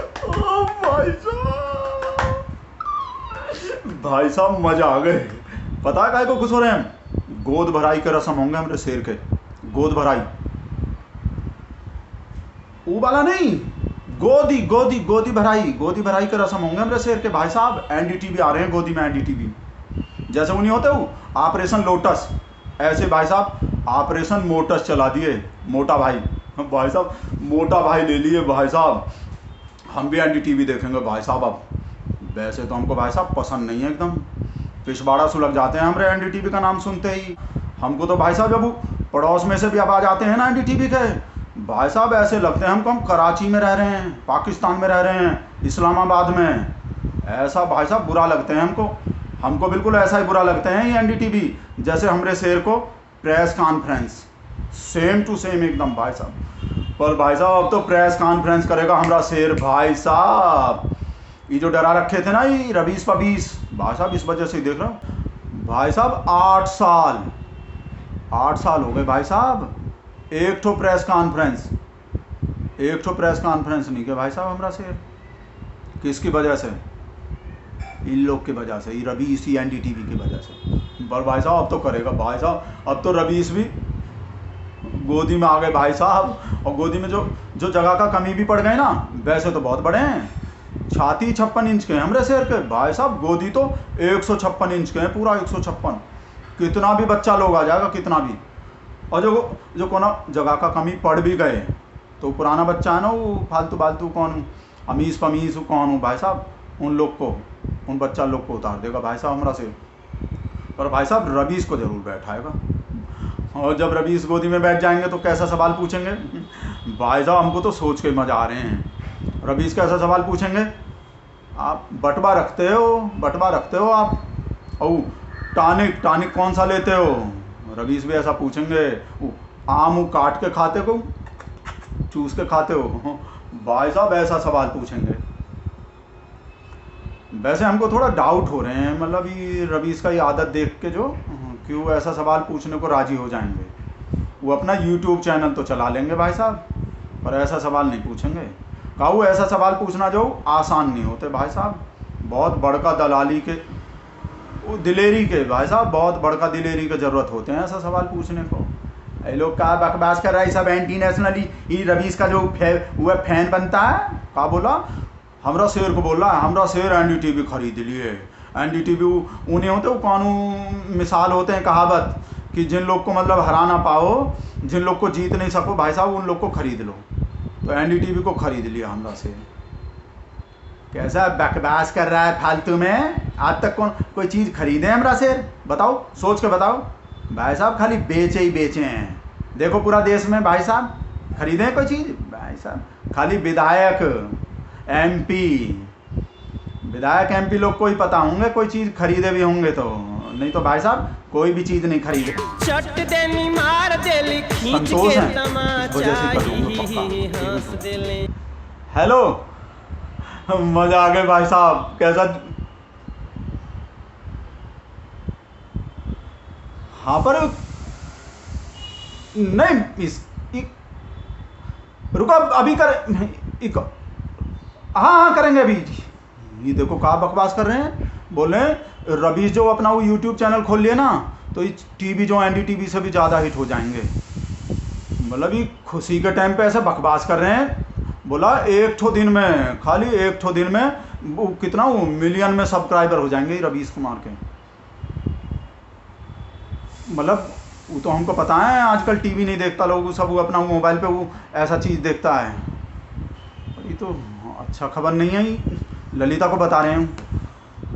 ओ भाई साहब मजा आ गए। पता है काहे को खुश हो रहे हैं? गोद भराई के रस्म होंगे हमारे शेर के। गोद भराई वो वाला नहीं, गोदी गोदी गोदी भराई के रस्म होंगे हमारे शेर के भाई साहब। एनडीटीवी आ रहे हैं गोदी में, एनडीटीवी जैसे वो नहीं होते वो ऑपरेशन लोटस, ऐसे भाई साहब ऑपरेशन मोटस चला दिए। मोटा भाई साहब मोटा भाई ले लिए भाई साहब। हम भी एनडीटीवी देखेंगे भाई साहब। अब वैसे तो हमको भाई साहब पसंद नहीं है, एकदम पिछवाड़ा सुलग जाते हैं हमारे एनडीटीवी का नाम सुनते ही। हमको तो भाई साहब जब वो पड़ोस में से भी आवाज आते हैं ना एनडीटीवी के, भाई साहब ऐसे लगते हैं हमको हम कराची में रह रहे हैं, पाकिस्तान में रह रहे हैं, इस्लामाबाद में। ऐसा भाई साहब बुरा लगते हैं हमको बिल्कुल ऐसा ही बुरा लगते हैं ये एनडीटीवी, जैसे हमारे शेर को press conference, same to same एकदम भाई साहब। पर भाई साहब अब तो प्रेस कॉन्फ्रेंस करेगा हमारा शेर भाई साहब। ये जो डरा रखे थे ना ये रवीस पबीस भाई साहब, इस वजह से ही देख रहा हूँ भाई साहब। 8 साल हो गए भाई साहब, एक ठो प्रेस कॉन्फ्रेंस नहीं के भाई साहब हमारा शेर। किसकी वजह से? इन लोग की वजह से, ये रवीस ही एनडीटीवी की वजह से। पर भाई साहब अब तो करेगा भाई साहब। अब तो रवीस भी गोदी में आ गए भाई साहब। और गोदी में जो जगह का कमी भी पड़ गए ना, वैसे तो बहुत बड़े हैं, छाती 56 इंच के हैं हमारे शेर के भाई साहब। गोदी तो 156 इंच के हैं, पूरा 156। कितना भी बच्चा लोग आ जाएगा, कितना भी। और जो कोना जगह का कमी पड़ भी गए तो पुराना बच्चा है ना वो फालतू कौन अमीस पमीस कौन भाई साहब, उन बच्चा लोग को उतार देगा भाई साहब हमारा शेर। पर भाई साहब रवीस को जरूर बैठाएगा। और जब रवीस गोदी में बैठ जाएंगे तो कैसा सवाल पूछेंगे भाई साहब, हमको तो सोच के मजा आ रहे हैं। रवीस कैसा सवाल पूछेंगे? आप बटवा रखते हो आप, और टानिक कौन सा लेते हो? रवीस भी ऐसा पूछेंगे। आम काट के खाते को चूस के खाते हो भाई साहब, ऐसा सवाल पूछेंगे। वैसे हमको थोड़ा डाउट हो रहे हैं, मतलब ये रवीस का ये आदत देख के जो कि वो ऐसा सवाल पूछने को राजी हो जाएंगे। वो अपना यूट्यूब चैनल तो चला लेंगे भाई साहब, पर ऐसा सवाल नहीं पूछेंगे। वो ऐसा सवाल पूछना जो आसान नहीं होते भाई साहब। बहुत बड़का दलाली के दिलेरी के भाई साहब, बहुत बड़का दिलेरी के ज़रूरत होते हैं ऐसा सवाल पूछने को। ये लोग क्या बकवास कर रहा है सब एंटी नेशनली। ये रवीस का जो वो फैन बनता है, क्या बोला हमरा शेर को बोल रहा है, हमरा शेर एनडीटीवी खरीद लिए। एनडीटीवी उन्हें होते वो कानून मिसाल होते हैं, कहावत कि जिन लोग को मतलब हरा ना पाओ, जिन लोग को जीत नहीं सको भाई साहब, उन लोग को खरीद लो। तो एनडीटीवी को खरीद लिया हमरा शेर। कैसा बकवास कर रहा है फालतू में। आज तक कोई चीज़ खरीदे हमरा शेर? बताओ, सोच के बताओ भाई साहब। खाली बेचे ही बेचे हैं। देखो पूरा देश में भाई साहब खरीदे हैं कोई चीज़ भाई साहब? खाली विधायक एमपी लोग को ही पता होंगे कोई चीज़ खरीदे भी होंगे, तो नहीं तो भाई साहब कोई भी चीज़ नहीं खरीदे। संतोष है, इस वजह से करूँगा। हेलो, मजा आ गए भाई साहब। कैसा? हाँ पर नहीं रुको अभी कर। हाँ करेंगे अभी। ये देखो कहाँ बकवास कर रहे हैं। बोले रवीस जो अपना वो यूट्यूब चैनल खोल लिए ना, तो ये टीवी जो एनडीटीवी से भी ज़्यादा हिट हो जाएंगे। मतलब ये खुशी के टाइम पे ऐसे बकवास कर रहे हैं। बोला एक ठो दिन में, खाली एक ठो दिन में वो कितना वो मिलियन में सब्सक्राइबर हो जाएंगे रवीस कुमार के। मतलब वो तो हमको पता है आजकल टीवी नहीं देखता लोग, सब वो अपना मोबाइल पे वो ऐसा चीज़ देखता है। ये तो अच्छा खबर नहीं है, ललिता को बता रहे हैं।